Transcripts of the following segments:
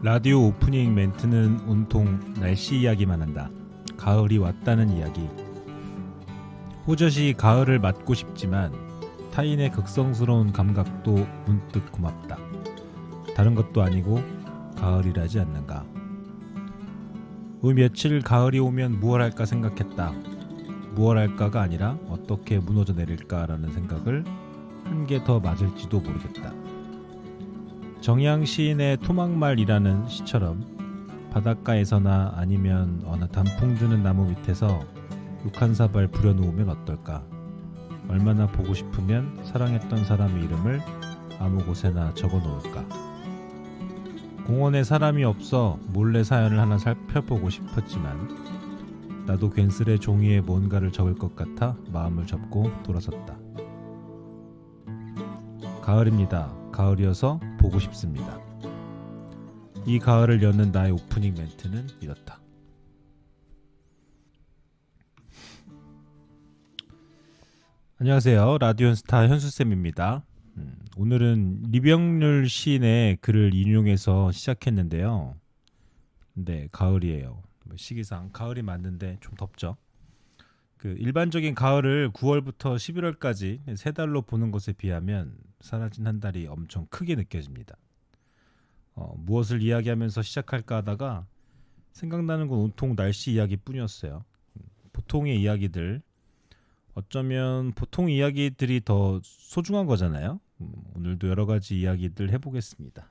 라디오 오프닝 멘트는 온통 날씨 이야기만 한다. 가을이 왔다는 이야기. 호젓이 가을을 맞고 싶지만 타인의 극성스러운 감각도 문득 고맙다. 다른 것도 아니고 가을이라지 않는가. 며칠 가을이 오면 무얼 할까 생각했다. 무얼 할까가 아니라 어떻게 무너져 내릴까라는 생각을 한 개 더 맞을지도 모르겠다. 정양 시인의 토막말이라는 시처럼 바닷가에서나 아니면 어느 단풍 드는 나무 밑에서 육 한 사발 부려놓으면 어떨까. 얼마나 보고 싶으면 사랑했던 사람의 이름을 아무 곳에나 적어놓을까. 공원에 사람이 없어 몰래 사연을 하나 살펴보고 싶었지만 나도 괜스레 종이에 뭔가를 적을 것 같아 마음을 접고 돌아섰다. 가을입니다. 가을이어서 보고 싶습니다. 이 가을을 여는 나의 오프닝 멘트는 이렇다. 안녕하세요. 라디오스타 현수쌤입니다. 오늘은 리병률 시인의 글을 인용해서 시작했는데요. 네, 가을이에요. 시기상 가을이 맞는데 좀 덥죠. 일반적인 가을을 9월부터 11월까지 세 달로 보는 것에 비하면 사라진 한 달이 엄청 크게 느껴집니다. 무엇을 이야기하면서 시작할까 하다가 생각나는 건 온통 날씨 이야기뿐이었어요. 보통의 이야기들, 어쩌면 보통 이야기들이 더 소중한 거잖아요. 오늘도 여러 가지 이야기들 해보겠습니다.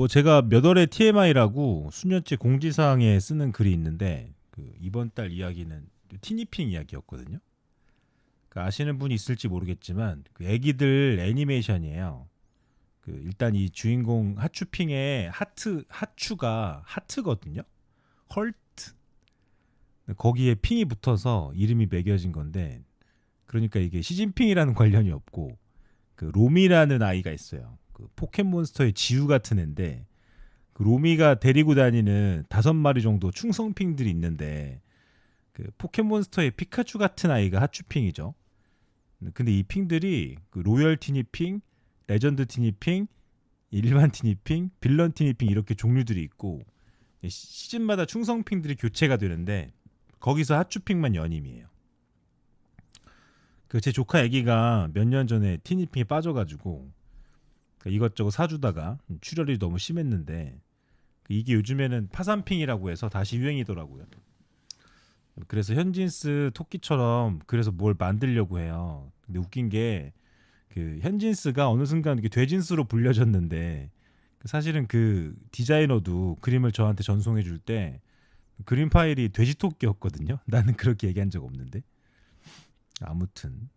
제가 몇 월의 TMI라고 수년째 공지사항에 쓰는 글이 있는데 이번 달 이야기는 티니핑 이야기였거든요. 아시는 분이 있을지 모르겠지만 애기들 애니메이션이에요. 일단 이 주인공 하츄핑의 하츄가 하트거든요. 헐트. 거기에 핑이 붙어서 이름이 매겨진 건데, 그러니까 이게 시진핑이라는 관련이 없고 로미라는 아이가 있어요. 포켓몬스터의 지우 같은 애인데 로미가 데리고 다니는 5마리 정도 충성핑들이 있는데 포켓몬스터의 피카츄 같은 아이가 하츄핑이죠. 근데 이 핑들이 로열 티니핑, 레전드 티니핑, 일반 티니핑, 빌런 티니핑 이렇게 종류들이 있고 시즌마다 충성핑들이 교체가 되는데 거기서 하츄핑만 연임이에요. 제 조카 애기가 몇 년 전에 티니핑에 빠져가지고 이것저것 사주다가 출혈이 너무 심했는데 이게 요즘에는 파산핑이라고 해서 다시 유행이더라고요. 그래서 현진스 토끼처럼 그래서 뭘 만들려고 해요. 근데 웃긴 게 현진스가 어느 순간 이렇게 돼진스로 불려졌는데 사실은 디자이너도 그림을 저한테 전송해 줄 때 그림 파일이 돼지토끼였거든요. 나는 그렇게 얘기한 적 없는데. 아무튼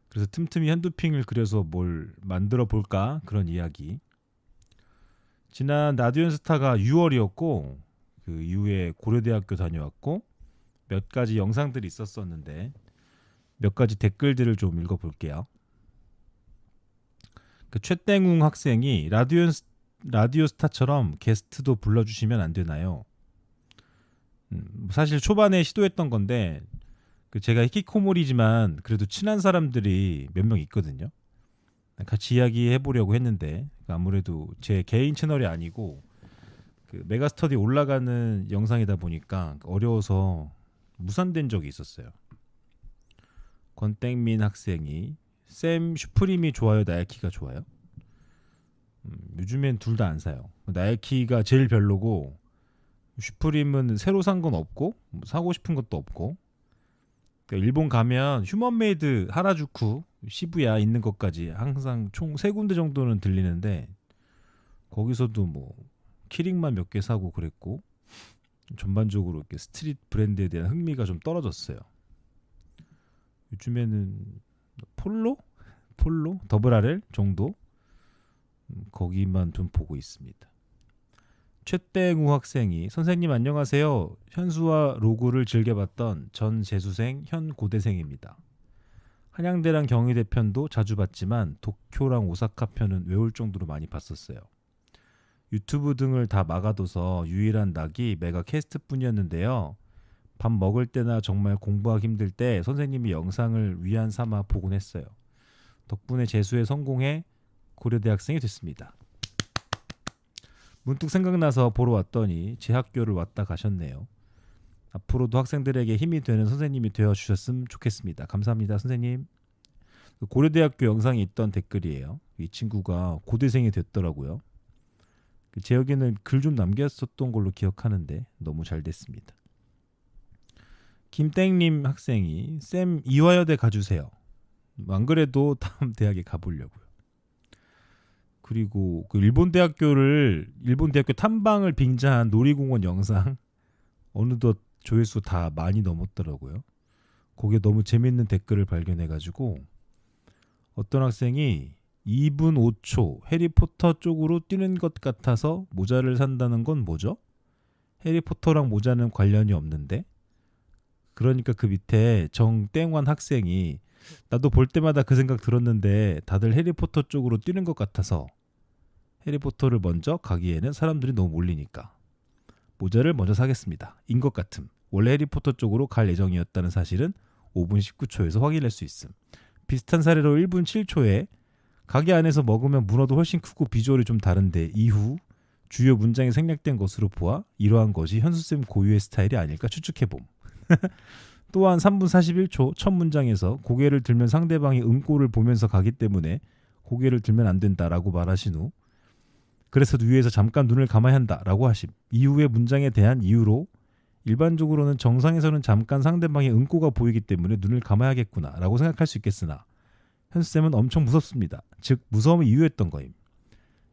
그래서 틈틈이 현두핑을 그려서 뭘 만들어 볼까 그런 이야기. 지난 라디오스타가 6월이었고 그 이후에 고려대학교 다녀왔고 몇 가지 영상들이 있었었는데 몇 가지 댓글들을 좀 읽어볼게요. 최땡웅 학생이 라디오스타처럼 게스트도 불러주시면 안 되나요? 사실 초반에 시도했던 건데 제가 히키코모리지만 그래도 친한 사람들이 몇 명 있거든요. 같이 이야기해 보려고 했는데 아무래도 제 개인 채널이 아니고 메가스터디 올라가는 영상이다 보니까 어려워서 무산된 적이 있었어요. 권땡민 학생이 쌤 슈프림이 좋아요, 나이키가 좋아요? 요즘엔 둘 다 안 사요. 나이키가 제일 별로고 슈프림은 새로 산 건 없고 사고 싶은 것도 없고. 일본 가면 휴먼메이드 하라주쿠 시부야 있는 것까지 항상 총 3군데 정도는 들리는데 거기서도 키링만 몇 개 사고 그랬고 전반적으로 이렇게 스트릿 브랜드에 대한 흥미가 좀 떨어졌어요. 요즘에는 폴로 더블 RL 정도 거기만 좀 보고 있습니다. 최땡우 학생이 선생님 안녕하세요. 현수와 로그를 즐겨봤던 전 재수생 현 고대생입니다. 한양대랑 경희대 편도 자주 봤지만 도쿄랑 오사카 편은 외울 정도로 많이 봤었어요. 유튜브 등을 다 막아둬서 유일한 낙이 메가 캐스트뿐이었는데요. 밥 먹을 때나 정말 공부하기 힘들 때 선생님이 영상을 위안 삼아 보곤 했어요. 덕분에 재수에 성공해 고려대학생이 됐습니다. 문득 생각나서 보러 왔더니 제 학교를 왔다 가셨네요. 앞으로도 학생들에게 힘이 되는 선생님이 되어주셨으면 좋겠습니다. 감사합니다, 선생님. 고려대학교 영상에 있던 댓글이에요. 이 친구가 고대생이 됐더라고요. 제 여기는 글 좀 남겼었던 걸로 기억하는데 너무 잘 됐습니다. 김땡님 학생이 쌤 이화여대 가주세요. 안 그래도 다음 대학에 가보려고요. 그리고 그 일본 대학교 탐방을 빙자한 놀이공원 영상 어느덧 조회수 다 많이 넘었더라고요. 거기에 너무 재밌는 댓글을 발견해가지고 어떤 학생이 2분 5초 해리포터 쪽으로 뛰는 것 같아서 모자를 산다는 건 뭐죠? 해리포터랑 모자는 관련이 없는데? 그러니까 그 밑에 정땡환 학생이 나도 볼 때마다 그 생각 들었는데 다들 해리포터 쪽으로 뛰는 것 같아서 해리포터를 먼저 가기에는 사람들이 너무 몰리니까 모자를 먼저 사겠습니다. 인 것 같음. 원래 해리포터 쪽으로 갈 예정이었다는 사실은 5분 19초에서 확인할 수 있음. 비슷한 사례로 1분 7초에 가게 안에서 먹으면 문어도 훨씬 크고 비주얼이 좀 다른데 이후 주요 문장이 생략된 것으로 보아 이러한 것이 현수쌤 고유의 스타일이 아닐까 추측해봄. 또한 3분 41초 첫 문장에서 고개를 들면 상대방이 응꼬를 보면서 가기 때문에 고개를 들면 안 된다라고 말하신 후 그래서 위에서 잠깐 눈을 감아야 한다라고 하심. 이후의 문장에 대한 이유로 일반적으로는 정상에서는 잠깐 상대방의 응꼬가 보이기 때문에 눈을 감아야겠구나라고 생각할 수 있겠으나 현수쌤은 엄청 무섭습니다. 즉 무서움이 이유였던 거임.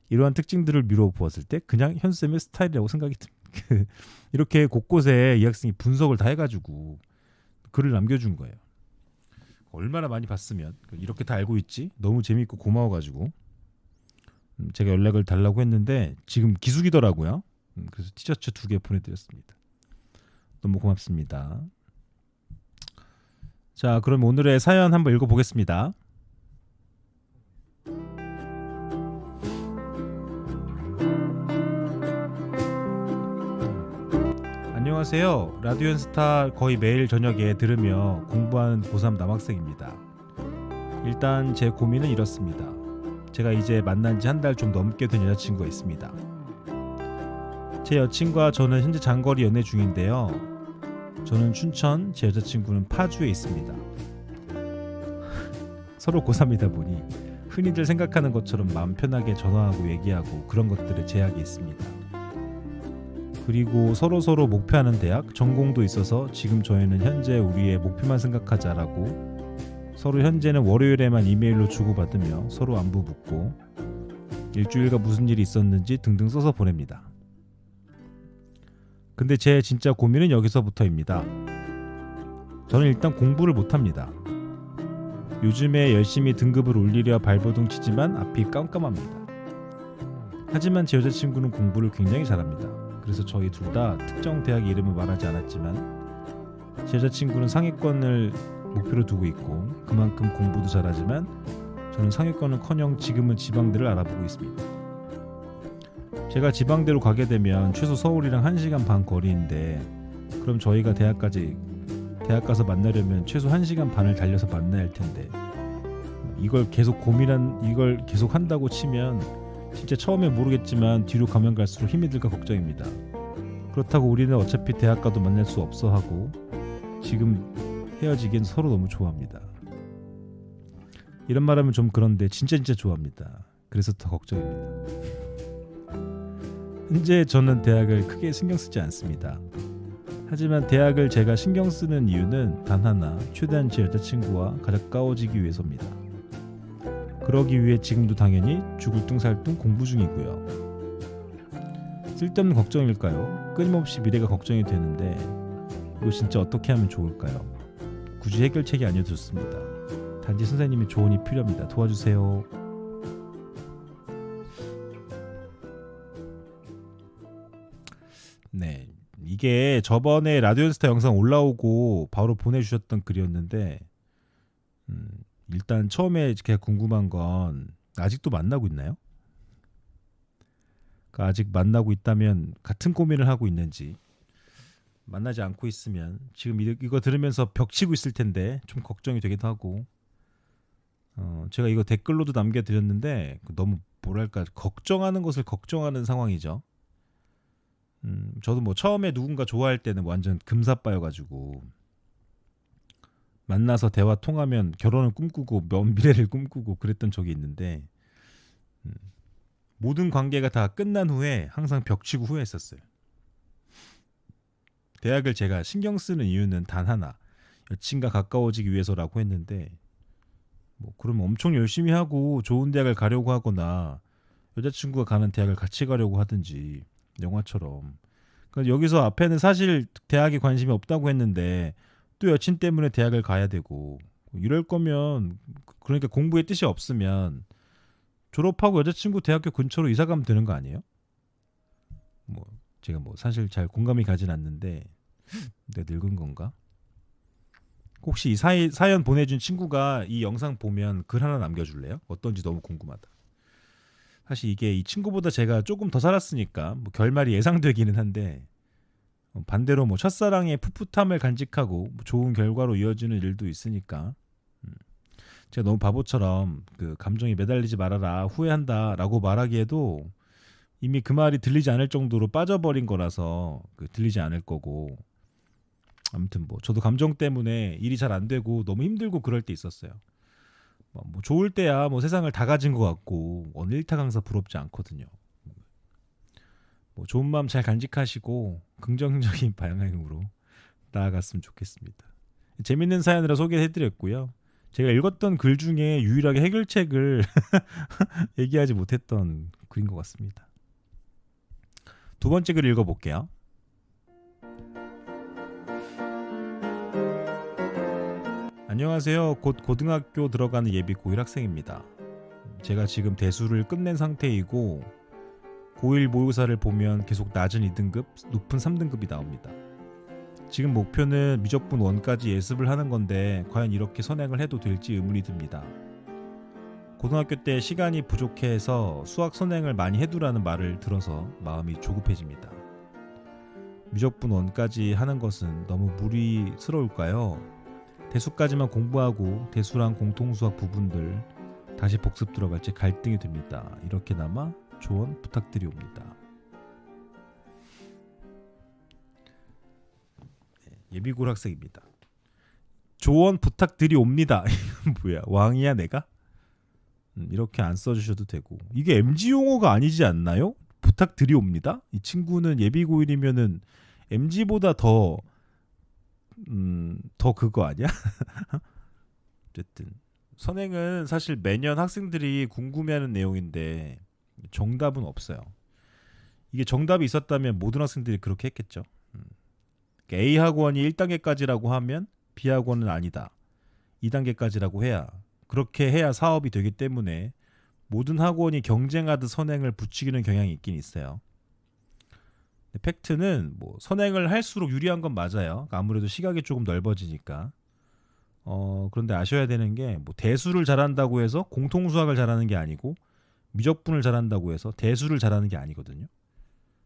이러한 특징들을 미루어 보았을 때 그냥 현수쌤의 스타일이라고 생각이 듭니다. 이렇게 곳곳에 이 학생이 분석을 다 해가지고 글을 남겨준 거예요. 얼마나 많이 봤으면 이렇게 다 알고 있지? 너무 재밌고 고마워가지고 제가 연락을 달라고 했는데 지금 기숙이더라고요. 그래서 티셔츠 2개 보내드렸습니다. 너무 고맙습니다. 자, 그럼 오늘의 사연 한번 읽어보겠습니다. 안녕하세요. 라디오엔스타 거의 매일 저녁에 들으며 공부하는 고3 남학생입니다. 일단 제 고민은 이렇습니다. 제가 이제 만난 지 한 달 좀 넘게 된 여자친구가 있습니다. 제 여친과 저는 현재 장거리 연애 중인데요. 저는 춘천, 제 여자친구는 파주에 있습니다. 서로 고3이다 보니 흔히들 생각하는 것처럼 마음 편하게 전화하고 얘기하고 그런 것들에 제약이 있습니다. 그리고 서로 목표하는 대학, 전공도 있어서 지금 저희는 현재 우리의 목표만 생각하자라고 서로 현재는 월요일에만 이메일로 주고받으며 서로 안부 묻고 일주일간 무슨 일이 있었는지 등등 써서 보냅니다. 근데 제 진짜 고민은 여기서부터입니다. 저는 일단 공부를 못합니다. 요즘에 열심히 등급을 올리려 발버둥 치지만 앞이 깜깜합니다. 하지만 제 여자친구는 공부를 굉장히 잘합니다. 그래서 저희 둘 다 특정 대학 이름은 말하지 않았지만 제 여자친구는 상위권을 목표로 두고 있고 그만큼 공부도 잘하지만 저는 상위권은커녕 지금은 지방대를 알아보고 있습니다. 제가 지방대로 가게 되면 최소 서울이랑 1시간 반 거리인데 그럼 저희가 대학 가서 만나려면 최소 1시간 반을 달려서 만나야 할 텐데 이걸 계속 한다고 치면 진짜 처음에 모르겠지만 뒤로 가면 갈수록 힘이 들까 걱정입니다. 그렇다고 우리는 어차피 대학 가도 만날 수 없어 하고 지금 헤어지기엔 서로 너무 좋아합니다. 이런 말하면 좀 그런데 진짜 좋아합니다. 그래서 더 걱정입니다. 현재 저는 대학을 크게 신경 쓰지 않습니다. 하지만 대학을 제가 신경 쓰는 이유는 단 하나, 최대한 제 여자친구와 가까워지기 위해서입니다. 그러기 위해 지금도 당연히 죽을 뚱살뚱 공부 중이고요. 쓸데없는 걱정일까요? 끊임없이 미래가 걱정이 되는데 이거 진짜 어떻게 하면 좋을까요? 굳이 해결책이 아니어도 좋습니다. 단지 선생님의 조언이 필요합니다. 도와주세요. 네, 이게 저번에 라디오스타 영상 올라오고 바로 보내주셨던 글이었는데 일단 처음에 제가 궁금한 건 아직도 만나고 있나요? 그러니까 아직 만나고 있다면 같은 고민을 하고 있는지 만나지 않고 있으면 지금 이거 들으면서 벽치고 있을 텐데 좀 걱정이 되기도 하고 제가 이거 댓글로도 남겨드렸는데 너무 뭐랄까 걱정하는 것을 걱정하는 상황이죠. 저도 뭐 처음에 누군가 좋아할 때는 완전 금사빠여가지고 만나서 대화 통하면 결혼을 꿈꾸고 먼 미래를 꿈꾸고 그랬던 적이 있는데 모든 관계가 다 끝난 후에 항상 벽치고 후회했었어요. 대학을 제가 신경 쓰는 이유는 단 하나, 여친과 가까워지기 위해서라고 했는데 뭐 그러면 엄청 열심히 하고 좋은 대학을 가려고 하거나 여자친구가 가는 대학을 같이 가려고 하든지 영화처럼. 그러니까 여기서 앞에는 사실 대학에 관심이 없다고 했는데 또 여친 때문에 대학을 가야 되고 이럴 거면 그러니까 공부에 뜻이 없으면 졸업하고 여자친구 대학교 근처로 이사 가면 되는 거 아니에요? 뭐 제가 뭐 사실 잘 공감이 가진 않는데 내가 늙은 건가? 혹시 이 사연 보내준 친구가 이 영상 보면 글 하나 남겨줄래요? 어떤지 너무 궁금하다. 사실 이게 이 친구보다 제가 조금 더 살았으니까 뭐 결말이 예상되기는 한데 반대로 뭐 첫사랑의 풋풋함을 간직하고 뭐 좋은 결과로 이어지는 일도 있으니까 제가 너무 바보처럼 그 감정에 매달리지 말아라 후회한다라고 말하기에도 이미 그 말이 들리지 않을 정도로 빠져버린 거라서 들리지 않을 거고 아무튼 뭐 저도 감정 때문에 일이 잘 안 되고 너무 힘들고 그럴 때 있었어요. 뭐 좋을 때야 뭐 세상을 다 가진 것 같고 어느 일타강사 부럽지 않거든요. 뭐 좋은 마음 잘 간직하시고 긍정적인 방향으로 나아갔으면 좋겠습니다. 재밌는 사연이라 소개해드렸고요. 제가 읽었던 글 중에 유일하게 해결책을 얘기하지 못했던 글인 것 같습니다. 두 번째 글 읽어볼게요. 안녕하세요. 곧 고등학교 들어가는 예비 고1 학생입니다. 제가 지금 대수를 끝낸 상태이고 고1 모의고사를 보면 계속 낮은 2등급, 높은 3등급이 나옵니다. 지금 목표는 미적분 1까지 예습을 하는 건데 과연 이렇게 선행을 해도 될지 의문이 듭니다. 고등학교 때 시간이 부족해서 수학 선행을 많이 해두라는 말을 들어서 마음이 조급해집니다. 미적분 1까지 하는 것은 너무 무리스러울까요? 대수까지만 공부하고 대수랑 공통수학 부분들 다시 복습 들어갈지 갈등이 됩니다. 이렇게나마 조언 부탁드리옵니다. 예비고 학생입니다. 조언 부탁드리옵니다. 이건 뭐야? 왕이야 내가? 이렇게 안 써주셔도 되고 이게 MG 용어가 아니지 않나요? 부탁드리옵니다. 이 친구는 예비고1이면은 MG보다 더 그거 아니야? 어쨌든 선행은 사실 매년 학생들이 궁금해하는 내용인데 정답은 없어요. 이게 정답이 있었다면 모든 학생들이 그렇게 했겠죠. A 학원이 1단계까지라고 하면 B 학원은 아니다. 2단계까지라고 해야 그렇게 해야 사업이 되기 때문에 모든 학원이 경쟁하듯 선행을 부추기는 경향이 있긴 있어요. 팩트는 뭐 선행을 할수록 유리한 건 맞아요. 아무래도 시각이 조금 넓어지니까. 그런데 아셔야 되는 게 뭐 대수를 잘한다고 해서 공통수학을 잘하는 게 아니고 미적분을 잘한다고 해서 대수를 잘하는 게 아니거든요.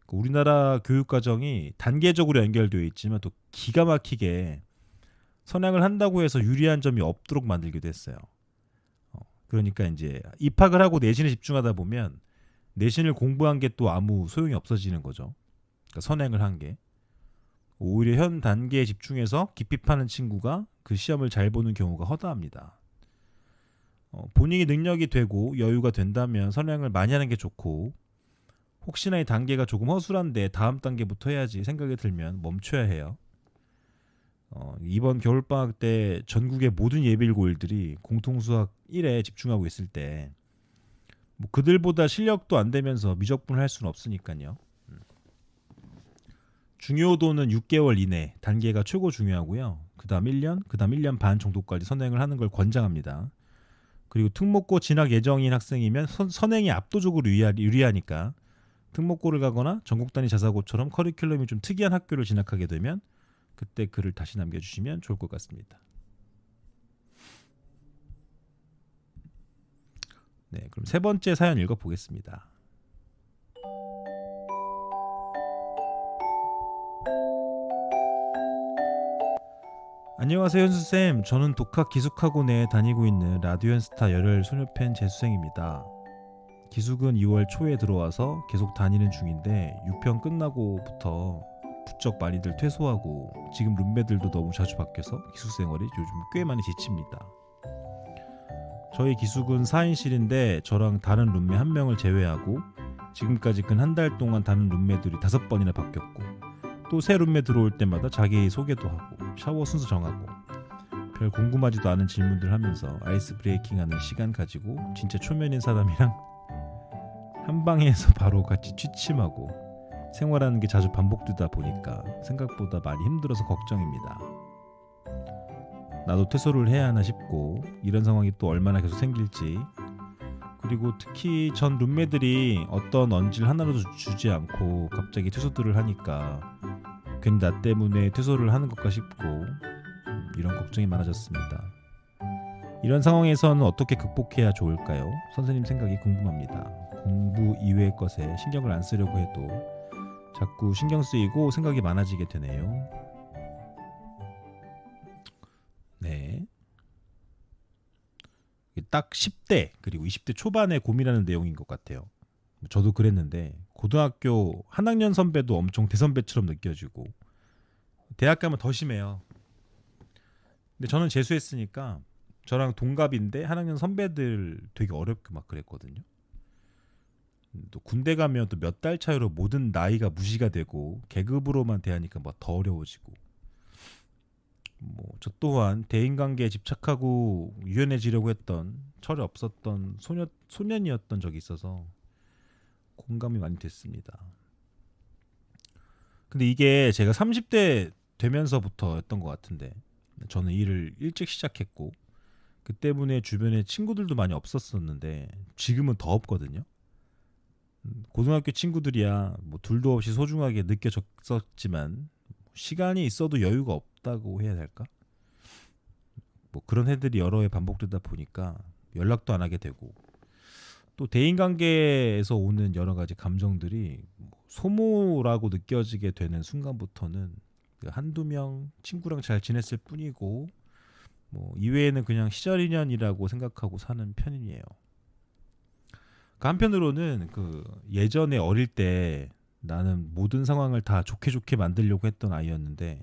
우리나라 교육과정이 단계적으로 연결되어 있지만 또 기가 막히게 선행을 한다고 해서 유리한 점이 없도록 만들기도 했어요. 그러니까 이제 입학을 하고 내신에 집중하다 보면 내신을 공부한 게 또 아무 소용이 없어지는 거죠. 그러니까 선행을 한 게. 오히려 현 단계에 집중해서 깊이 파는 친구가 그 시험을 잘 보는 경우가 허다합니다. 본인이 능력이 되고 여유가 된다면 선행을 많이 하는 게 좋고 혹시나 이 단계가 조금 허술한데 다음 단계부터 해야지 생각이 들면 멈춰야 해요. 이번 겨울방학 때 전국의 모든 예비1고1들이 공통수학 1에 집중하고 있을 때 뭐 그들보다 실력도 안 되면서 미적분을 할 수는 없으니까요. 중요도는 6개월 이내 단계가 최고 중요하고요. 그 다음 1년, 그 다음 1년 반 정도까지 선행을 하는 걸 권장합니다. 그리고 특목고 진학 예정인 학생이면 선행이 압도적으로 유리하니까 특목고를 가거나 전국 단위 자사고처럼 커리큘럼이 좀 특이한 학교를 진학하게 되면 그때 글을 다시 남겨주시면 좋을 것 같습니다. 네, 그럼 세 번째 사연 읽어보겠습니다. 안녕하세요 현수쌤. 저는 독학 기숙학원에 다니고 있는 라디오연스타 열혈 소녀팬 재수생입니다. 기숙은 2월 초에 들어와서 계속 다니는 중인데 6편 끝나고부터 부쩍 많이들 퇴소하고 지금 룸메들도 너무 자주 바뀌어서 기숙 생활이 요즘 꽤 많이 지칩니다. 저희 기숙은 4인실인데 저랑 다른 룸메 한 명을 제외하고 지금까지 근 한 달 동안 다른 룸메들이 5번이나 바뀌었고 또 새 룸메 들어올 때마다 자기 소개도 하고 샤워 순서 정하고 별 궁금하지도 않은 질문들 하면서 아이스 브레이킹하는 시간 가지고 진짜 초면인 사람이랑 한 방에서 바로 같이 취침하고 생활하는 게 자주 반복되다 보니까 생각보다 많이 힘들어서 걱정입니다. 나도 퇴소를 해야 하나 싶고 이런 상황이 또 얼마나 계속 생길지, 그리고 특히 전 룸메들이 어떤 언질 하나라도 주지 않고 갑자기 퇴소들을 하니까 괜히 나 때문에 퇴소를 하는 것까 싶고 이런 걱정이 많아졌습니다. 이런 상황에서는 어떻게 극복해야 좋을까요? 선생님 생각이 궁금합니다. 공부 이외의 것에 신경을 안 쓰려고 해도 자꾸 신경 쓰이고 생각이 많아지게 되네요. 네. 딱 10대 그리고 20대 초반에 고민하는 내용인 것 같아요. 저도 그랬는데 고등학교 한 학년 선배도 엄청 대선배처럼 느껴지고 대학 가면 더 심해요. 근데 저는 재수했으니까 저랑 동갑인데 한 학년 선배들 되게 어렵게 막 그랬거든요. 또 군대 가면 또 몇 달 차이로 모든 나이가 무시가 되고 계급으로만 대하니까 막 더 어려워지고, 뭐 저 또한 대인관계에 집착하고 유연해지려고 했던 철이 없었던 소년이었던 적이 있어서 공감이 많이 됐습니다. 근데 이게 제가 30대 되면서부터였던 것 같은데 저는 일을 일찍 시작했고 그 때문에 주변에 친구들도 많이 없었었는데 지금은 더 없거든요. 고등학교 친구들이야 뭐 둘도 없이 소중하게 느껴졌었지만 시간이 있어도 여유가 없다고 해야 될까? 뭐 그런 해들이 여러 해 반복되다 보니까 연락도 안 하게 되고, 또 대인관계에서 오는 여러 가지 감정들이 소모라고 느껴지게 되는 순간부터는 한두 명 친구랑 잘 지냈을 뿐이고 뭐 이외에는 그냥 시절 인연이라고 생각하고 사는 편이에요. 한편으로는 예전에 어릴 때 나는 모든 상황을 다 좋게 만들려고 했던 아이였는데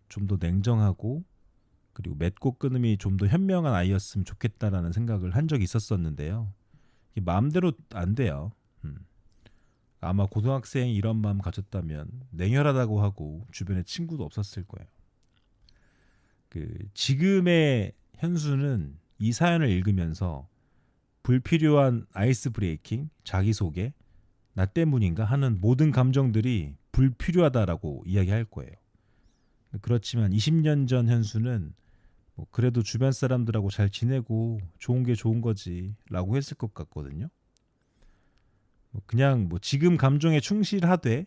좀 더 냉정하고 그리고 맺고 끊음이 좀 더 현명한 아이였으면 좋겠다라는 생각을 한 적이 있었었는데요. 이게 마음대로 안 돼요. 아마 고등학생이 이런 마음 가졌다면 냉혈하다고 하고 주변에 친구도 없었을 거예요. 지금의 현수는 이 사연을 읽으면서 불필요한 아이스 브레이킹, 자기소개, 나 때문인가 하는 모든 감정들이 불필요하다라고 이야기할 거예요. 그렇지만 20년 전 현수는 뭐 그래도 주변 사람들하고 잘 지내고 좋은 게 좋은 거지 라고 했을 것 같거든요. 그냥 뭐 지금 감정에 충실하되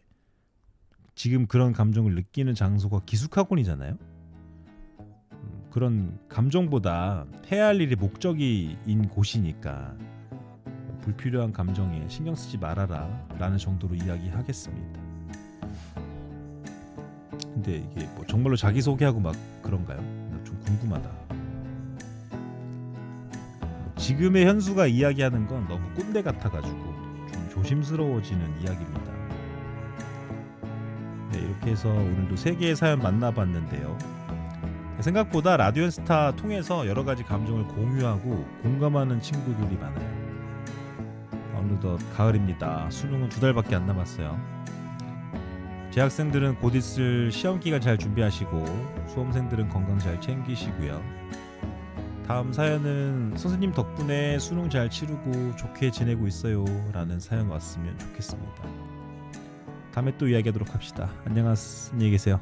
지금 그런 감정을 느끼는 장소가 기숙학원이잖아요. 그런 감정보다 해야 할 일이 목적인 곳이니까 불필요한 감정에 신경 쓰지 말아라 라는 정도로 이야기하겠습니다. 근데 이게 뭐 정말로 자기소개하고 막 그런가요? 좀 궁금하다. 지금의 현수가 이야기하는 건 너무 꼰대 같아가지고 좀 조심스러워지는 이야기입니다. 네, 이렇게 해서 오늘도 3개의 사연 만나봤는데요. 생각보다 라디오연스타 통해서 여러 가지 감정을 공유하고 공감하는 친구들이 많아요. 어느덧 가을입니다. 수능은 2달밖에 안 남았어요. 재학생들은 곧 있을 시험 기간 잘 준비하시고 수험생들은 건강 잘 챙기시고요. 다음 사연은 선생님 덕분에 수능 잘 치르고 좋게 지내고 있어요 라는 사연 왔으면 좋겠습니다. 다음에 또 이야기하도록 합시다. 안녕히 계세요.